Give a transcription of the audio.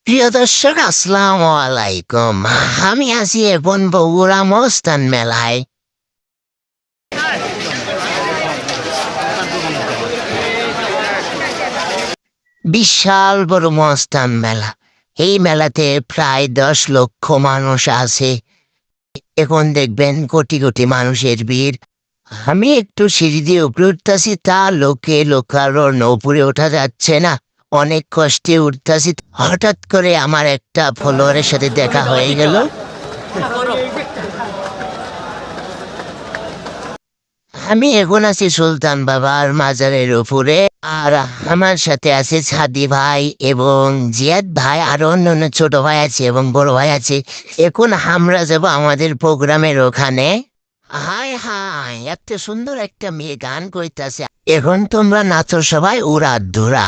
প্রিয় দর্শক, আসসালামু আলাইকুম। আমি আছি এখন বগুড়া মস্তান মেলায়। বিশাল বড় মস্তান মেলা। এই মেলাতে প্রায় 10 লক্ষ মানুষ আছে। এখন দেখবেন কোটি কোটি মানুষের ভিড়। আমি একটু সিঁড়ি দিয়ে উপরে উঠতেছি, তা কারণ উপরে ওঠা যাচ্ছে না, অনেক কষ্টে উঠতেছি। হঠাৎ করে আমার একটা ফলোয়ারের সাথে দেখা হয়ে গেল। আমি এখন আছি সুলতান বাবার মাজারের উপরে। আর আমার সাথে আছে সাদি ভাই এবং জিয়াদ ভাই, আরো অন্যান্য ছোট ভাই আছে এবং বড় ভাই আছে। এখন আমরা যাব আমাদের প্রোগ্রামের ওখানে। হাই হাই, এত সুন্দর একটা মেয়ে গান কইতাছে। এখন তোমরা নাচো সবাই উড়া ধুরা।